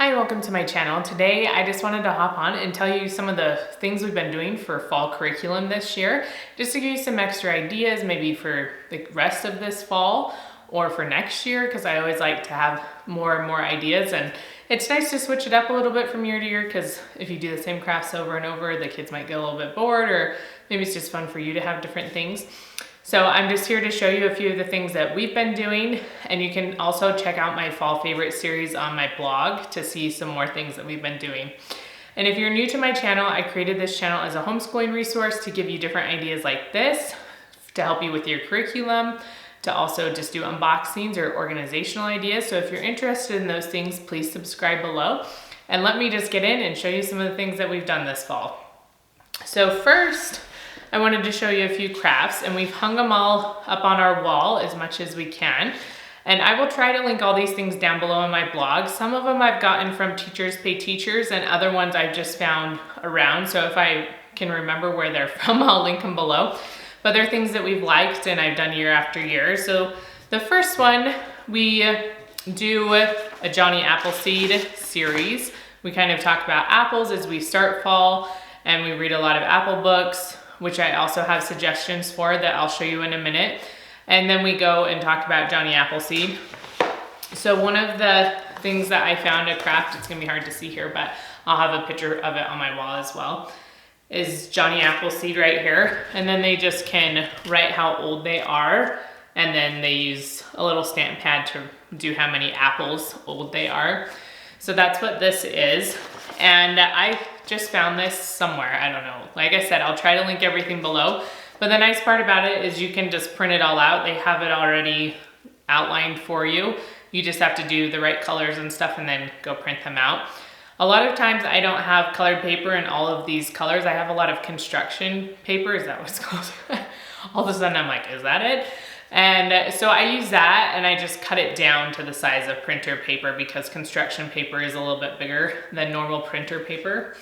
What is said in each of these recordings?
Hi, welcome to my channel. Today I just wanted to hop on and tell you some of the things we've been doing for fall curriculum this year, just to give you some extra ideas maybe for the rest of this fall or for next year, because I always like to have more and more ideas, and it's nice to switch it up a little bit from year to year, because if you do the same crafts over and over, the kids might get a little bit bored, or maybe it's just fun for you to have different things. So I'm just here to show you a few of the things that we've been doing, and you can also check out my fall favorite series on my blog to see some more things that we've been doing. And if you're new to my channel, I created this channel as a homeschooling resource to give you different ideas like this, to help you with your curriculum, to also just do unboxings or organizational ideas. So if you're interested in those things, please subscribe below. And let me just get in and show you some of the things that we've done this fall. So first, I wanted to show you a few crafts, and we've hung them all up on our wall as much as we can. And I will try to link all these things down below in my blog. Some of them I've gotten from Teachers Pay Teachers, and other ones I've just found around. So if I can remember where they're from, I'll link them below. But they're things that we've liked and I've done year after year. So the first one, we do a Johnny Appleseed series. We kind of talk about apples as we start fall, and we read a lot of apple books, which I also have suggestions for that I'll show you in a minute. And then we go and talk about Johnny Appleseed. So one of the things that I found a craft, it's gonna be hard to see here, but I'll have a picture of it on my wall as well, is Johnny Appleseed right here. And then they just can write how old they are, and then they use a little stamp pad to do how many apples old they are. So that's what this is. And I just found this somewhere, I don't know. Like I said, I'll try to link everything below. But the nice part about it is you can just print it all out. They have it already outlined for you. You just have to do the right colors and stuff and then go print them out. A lot of times I don't have colored paper in all of these colors. I have a lot of construction paper. Is that what it's called? All of a sudden I'm like, is that it? And so I use that, and I just cut it down to the size of printer paper, because construction paper is a little bit bigger than normal printer paper.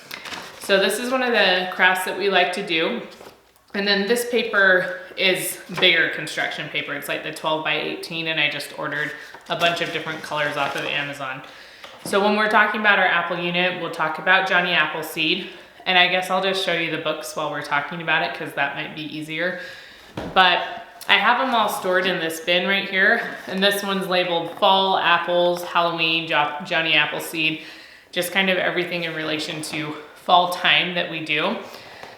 So this is one of the crafts that we like to do. And then this paper is bigger construction paper. It's like the 12 by 18, and I just ordered a bunch of different colors off of Amazon. So when we're talking about our apple unit, we'll talk about Johnny Appleseed. And I guess I'll just show you the books while we're talking about it, because that might be easier. But I have them all stored in this bin right here, and this one's labeled Fall, Apples, Halloween, Johnny Appleseed, just kind of everything in relation to fall time that we do.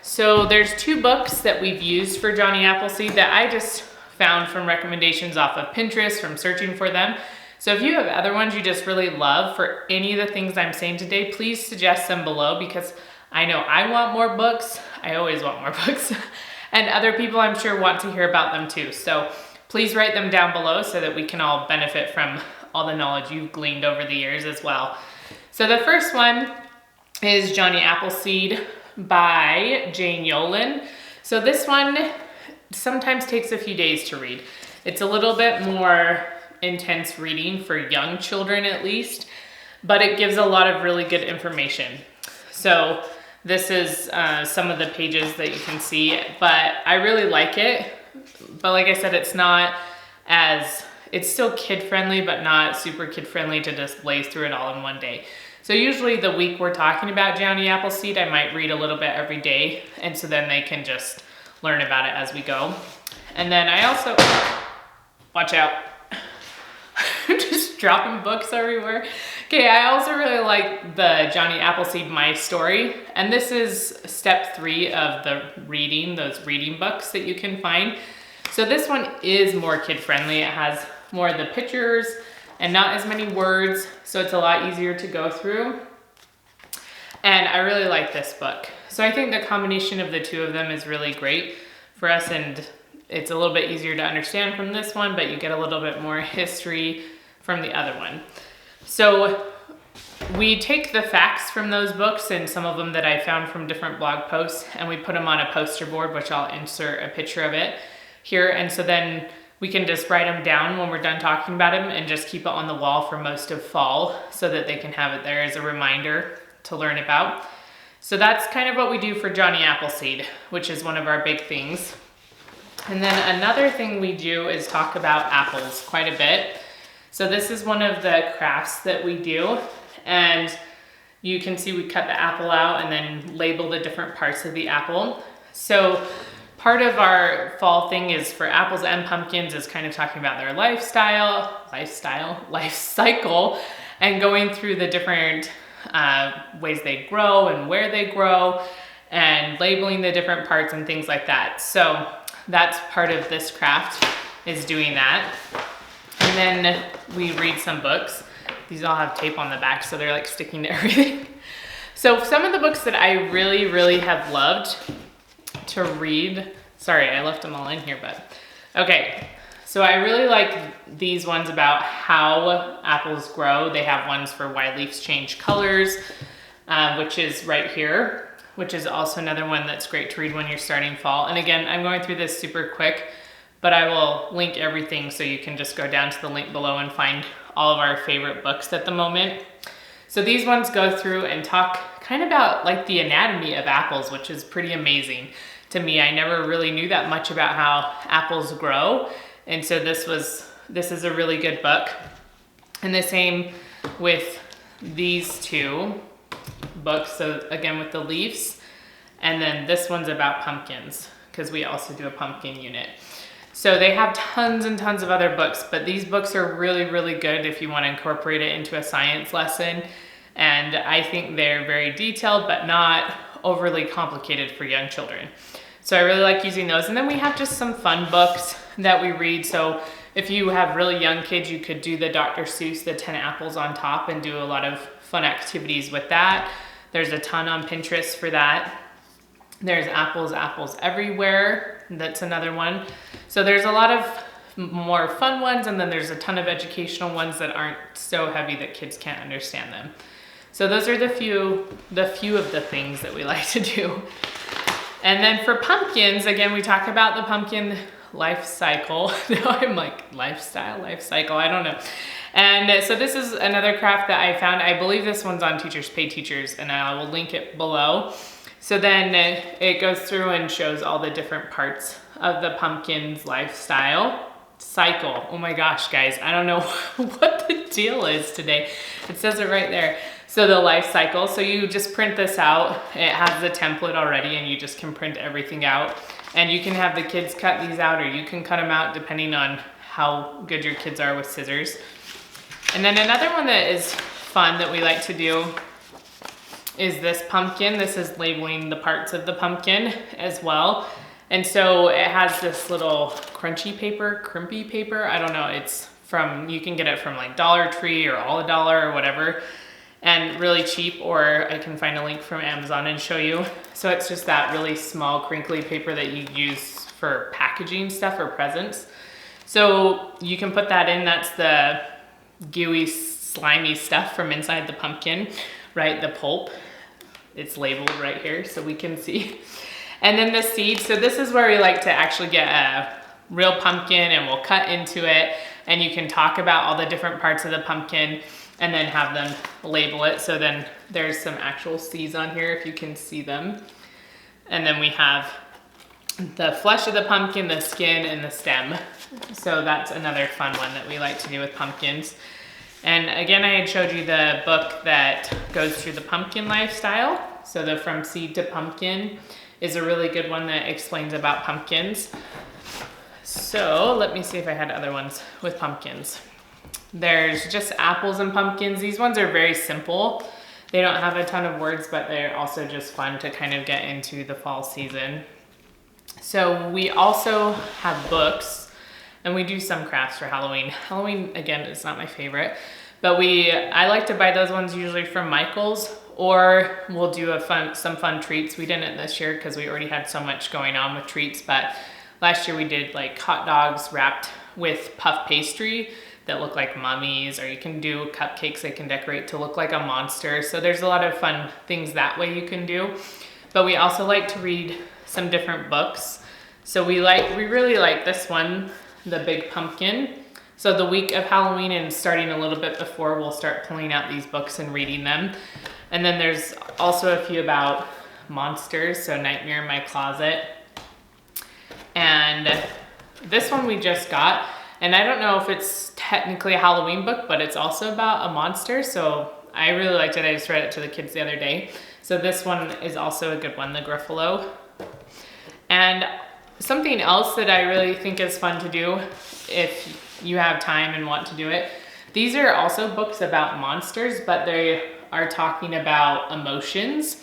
So there's two books that we've used for Johnny Appleseed that I just found from recommendations off of Pinterest, from searching for them. So if you have other ones you just really love for any of the things I'm saying today, please suggest them below, because I know I want more books. I always want more books. And other people, I'm sure, want to hear about them too. So please write them down below so that we can all benefit from all the knowledge you've gleaned over the years as well. So the first one is Johnny Appleseed by Jane Yolen. So this one sometimes takes a few days to read. It's a little bit more intense reading for young children at least, but it gives a lot of really good information. So this is some of the pages that you can see, but I really like it. But like I said, it's still kid friendly, but not super kid friendly to just blaze through it all in one day. So usually the week we're talking about Johnny Appleseed, I might read a little bit every day, and so then they can just learn about it as we go. And then I also, watch out, I'm just dropping books everywhere. Okay, I also really like the Johnny Appleseed My Story, and this is step 3 of the reading, those reading books that you can find. So this one is more kid friendly. It has more of the pictures and not as many words, so it's a lot easier to go through. And I really like this book. So I think the combination of the two of them is really great for us, and it's a little bit easier to understand from this one, but you get a little bit more history from the other one. So we take the facts from those books, and some of them that I found from different blog posts, and we put them on a poster board, which I'll insert a picture of it here. And so then we can just write them down when we're done talking about them and just keep it on the wall for most of fall so that they can have it there as a reminder to learn about. So that's kind of what we do for Johnny Appleseed, which is one of our big things. And then another thing we do is talk about apples quite a bit. So this is one of the crafts that we do, And you can see we cut the apple out and then label the different parts of the apple. So part of our fall thing is for apples and pumpkins is kind of talking about their life cycle, and going through the different ways they grow and where they grow and labeling the different parts and things like that. So that's part of this craft, is doing that. And then we read some books. These all have tape on the back, so they're like sticking to everything. So some of the books that I really, really have loved to read, sorry, I left them all in here, but okay. So I really like these ones about how apples grow. They have ones for why leaves change colors, which is right here, which is also another one that's great to read when you're starting fall. And again, I'm going through this super quick, but I will link everything so you can just go down to the link below and find all of our favorite books at the moment. So these ones go through and talk kind of about like the anatomy of apples, which is pretty amazing to me. I never really knew that much about how apples grow. And so this is a really good book. And the same with these two books. So again, with the leaves, and then this one's about pumpkins, because we also do a pumpkin unit. So they have tons and tons of other books, but these books are really, really good if you want to incorporate it into a science lesson. And I think they're very detailed, but not overly complicated for young children. So I really like using those. And then we have just some fun books that we read. So if you have really young kids, you could do the Dr. Seuss, the 10 apples on top, and do a lot of fun activities with that. There's a ton on Pinterest for that. There's Apples Everywhere. That's another one. So there's a lot of more fun ones, and then there's a ton of educational ones that aren't so heavy that kids can't understand them. So those are the few of the things that we like to do. And then for pumpkins, again, we talk about the pumpkin life cycle. Now I'm like, life cycle, I don't know. And so this is another craft that I found. I believe this one's on Teachers Pay Teachers, and I will link it below. So then it goes through and shows all the different parts of the pumpkin's lifestyle cycle. Oh my gosh, guys, I don't know what the deal is today. It says it right there. So the life cycle, so you just print this out. It has the template already, and you just can print everything out. And you can have the kids cut these out, or you can cut them out depending on how good your kids are with scissors. And then another one that is fun that we like to do is this pumpkin. This is labeling the parts of the pumpkin as well. And so it has this little crimpy paper. I don't know, it's from, you can get it from like Dollar Tree or All a Dollar or whatever, and really cheap, or I can find a link from Amazon and show you. So it's just that really small crinkly paper that you use for packaging stuff or presents. So you can put that in, that's the gooey, slimy stuff from inside the pumpkin, right? The pulp, it's labeled right here so we can see. And then the seeds, so this is where we like to actually get a real pumpkin, and we'll cut into it, and you can talk about all the different parts of the pumpkin and then have them label it. So then there's some actual seeds on here if you can see them. And then we have the flesh of the pumpkin, the skin, and the stem. So that's another fun one that we like to do with pumpkins. And again, I had showed you the book that goes through the pumpkin lifestyle. So the From Seed to Pumpkin is a really good one that explains about pumpkins. So let me see if I had other ones with pumpkins. There's just apples and pumpkins. These ones are very simple. They don't have a ton of words, but they're also just fun to kind of get into the fall season. So we also have books, and we do some crafts for Halloween. Halloween, again, is not my favorite, but I like to buy those ones usually from Michael's, or we'll do some fun treats. We didn't this year because we already had so much going on with treats, but last year we did like hot dogs wrapped with puff pastry that look like mummies, or you can do cupcakes they can decorate to look like a monster. So there's a lot of fun things that way you can do. But we also like to read some different books. So we really like this one, The Big Pumpkin. So the week of Halloween and starting a little bit before, we'll start pulling out these books and reading them. And then there's also a few about monsters, so Nightmare in My Closet. And this one we just got, and I don't know if it's technically a Halloween book, but it's also about a monster. So I really liked it. I just read it to the kids the other day. So this one is also a good one, the Gruffalo. And something else that I really think is fun to do if you have time and want to do it. These are also books about monsters, but they are talking about emotions.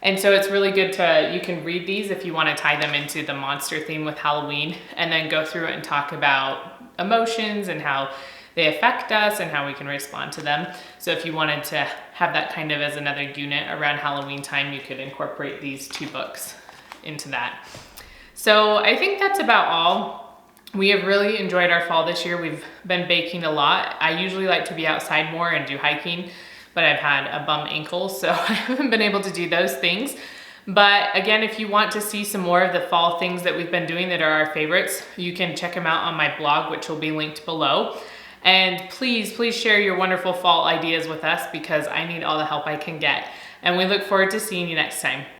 And so it's really good you can read these if you want to tie them into the monster theme with Halloween, and then go through it and talk about emotions and how they affect us and how we can respond to them. So if you wanted to have that kind of as another unit around Halloween time, you could incorporate these 2 books into that. So I think that's about all. We have really enjoyed our fall this year. We've been baking a lot. I usually like to be outside more and do hiking, but I've had a bum ankle, so I haven't been able to do those things. But again, if you want to see some more of the fall things that we've been doing that are our favorites, you can check them out on my blog, which will be linked below. And please share your wonderful fall ideas with us, because I need all the help I can get. And we look forward to seeing you next time.